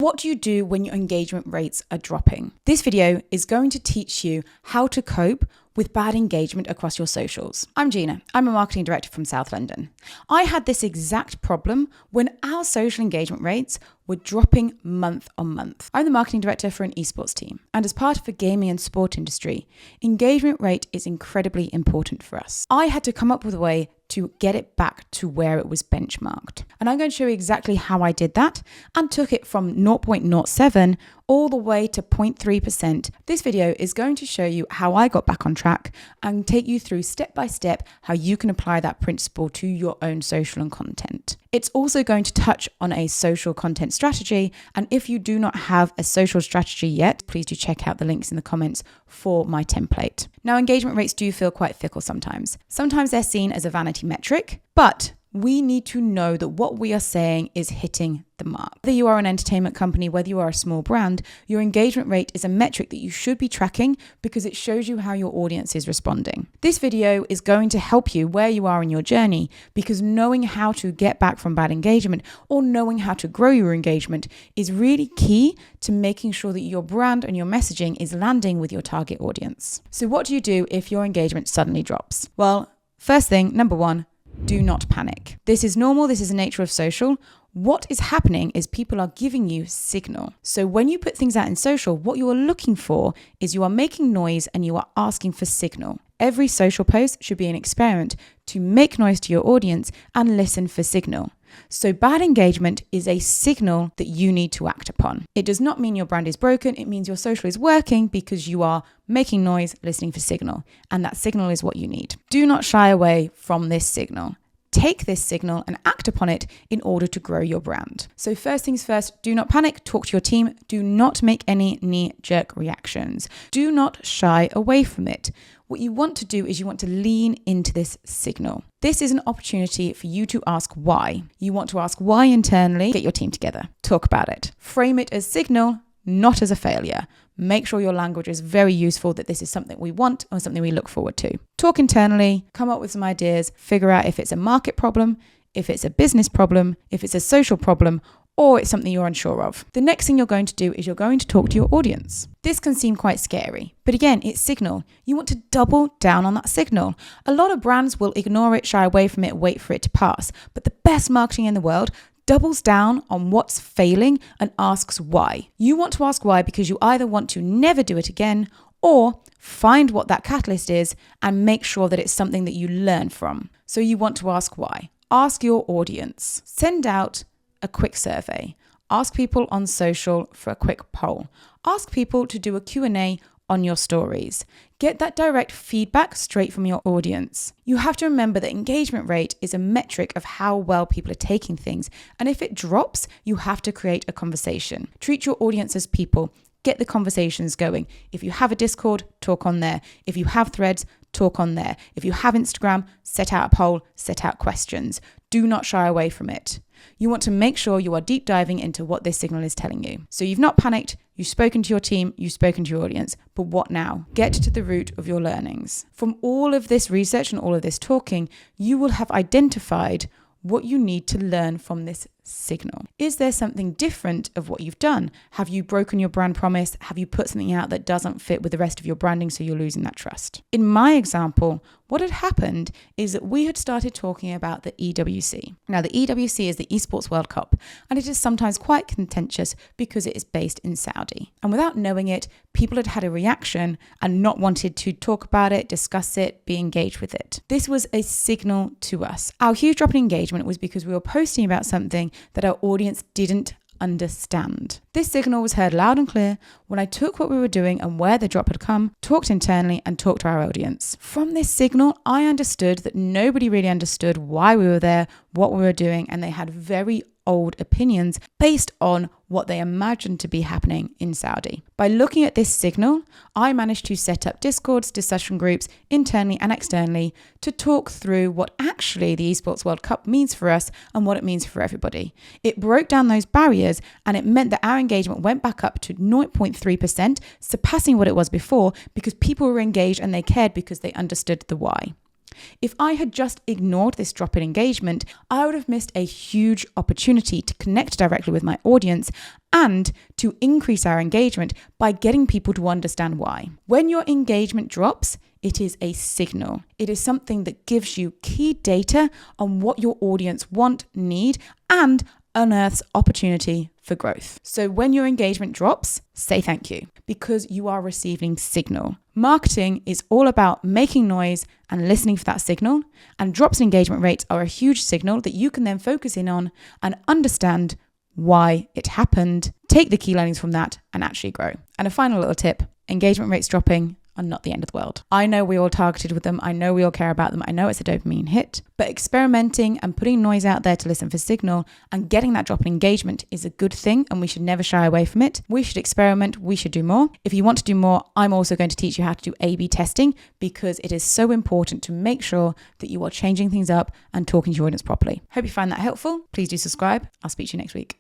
What do you do when your engagement rates are dropping? This video is going to teach you how to cope with bad engagement across your socials. I'm Gina. I'm a marketing director from South London. I had this exact problem when our social engagement rates were dropping month on month. I'm the marketing director for an esports team, and as part of the gaming and sport industry, engagement rate is incredibly important for us. I had to come up with a way to get it back to where it was benchmarked. And I'm going to show you exactly how I did that and took it from 0.07 all the way to 0.3%. This video is going to show you how I got back on track and take you through step by step how you can apply that principle to your own social and content. It's also going to touch on a social content strategy. And if you do not have a social strategy yet, please do check out the links in the comments for my template. Now, engagement rates do feel quite fickle sometimes. Sometimes they're seen as a vanity metric, but we need to know that what we are saying is hitting the mark. Whether you are an entertainment company, whether you are a small brand, your engagement rate is a metric that you should be tracking because it shows you how your audience is responding. This video is going to help you where you are in your journey because knowing how to get back from bad engagement or knowing how to grow your engagement is really key to making sure that your brand and your messaging is landing with your target audience. So what do you do if your engagement suddenly drops? Well, first thing, number one, do not panic. This is normal. This is the nature of social. What is happening is people are giving you signal. So when you put things out in social, what you are looking for is you are making noise and you are asking for signal. Every social post should be an experiment to make noise to your audience and listen for signal. So bad engagement is a signal that you need to act upon. It does not mean your brand is broken. It means your social is working because you are making noise, listening for signal. And that signal is what you need. Do not shy away from this signal. Take this signal and act upon it in order to grow your brand. So first things first, do not panic, talk to your team. Do not make any knee-jerk reactions. Do not shy away from it. What you want to do is you want to lean into this signal. This is an opportunity for you to ask why. You want to ask why internally, get your team together, talk about it. Frame it as signal, not as a failure. Make sure your language is very useful, that this is something we want or something we look forward to. Talk internally, come up with some ideas, figure out if it's a market problem, if it's a business problem, if it's a social problem, or it's something you're unsure of. The next thing you're going to do is you're going to talk to your audience. This can seem quite scary, but again, it's signal. You want to double down on that signal. A lot of brands will ignore it, shy away from it, wait for it to pass. But the best marketing in the world doubles down on what's failing and asks why. You want to ask why because you either want to never do it again or find what that catalyst is and make sure that it's something that you learn from. So you want to ask why. Ask your audience. Send out a quick survey. Ask people on social for a quick poll. Ask people to do a Q&A on your stories. Get that direct feedback straight from your audience. You have to remember that engagement rate is a metric of how well people are taking things. And if it drops, you have to create a conversation. Treat your audience as people. Get the conversations going. If you have a Discord, talk on there. If you have threads, talk on there. If you have Instagram, set out a poll, set out questions. Do not shy away from it. You want to make sure you are deep diving into what this signal is telling you. So you've not panicked, you've spoken to your team, you've spoken to your audience, but what now? Get to the root of your learnings. From all of this research and all of this talking, you will have identified what you need to learn from this signal. Is there something different of what you've done? Have you broken your brand promise? Have you put something out that doesn't fit with the rest of your branding so you're losing that trust? In my example, what had happened is that we had started talking about the EWC. Now, the EWC is the Esports World Cup, and it is sometimes quite contentious because it is based in Saudi. And without knowing it, people had had a reaction and not wanted to talk about it, discuss it, be engaged with it. This was a signal to us. Our huge drop in engagement was because we were posting about something that our audience didn't understand. This signal was heard loud and clear when I took what we were doing and where the drop had come, talked internally and talked to our audience. From this signal, I understood that nobody really understood why we were there, what we were doing, and they had very old opinions based on what they imagined to be happening in Saudi. By looking at this signal, I managed to set up Discords, discussion groups, internally and externally, to talk through what actually the Esports World Cup means for us and what it means for everybody. It broke down those barriers and it meant that our engagement went back up to 0.3%, surpassing what it was before because people were engaged and they cared because they understood the why. If I had just ignored this drop in engagement, I would have missed a huge opportunity to connect directly with my audience and to increase our engagement by getting people to understand why. When your engagement drops, it is a signal. It is something that gives you key data on what your audience want, need, and unearths opportunity for growth. So when your engagement drops, say thank you, because you are receiving signal. Marketing is all about making noise and listening for that signal, and drops in engagement rates are a huge signal that you can then focus in on and understand why it happened, take the key learnings from that, and actually grow. And a final little tip, engagement rates dropping are not the end of the world. I know we all targeted with them. I know we all care about them. I know it's a dopamine hit, but experimenting and putting noise out there to listen for signal and getting that drop in engagement is a good thing, and we should never shy away from it. We should experiment. We should do more. If you want to do more, I'm also going to teach you how to do A/B testing, because it is so important to make sure that you are changing things up and talking to your audience properly. Hope you find that helpful. Please do subscribe. I'll speak to you next week.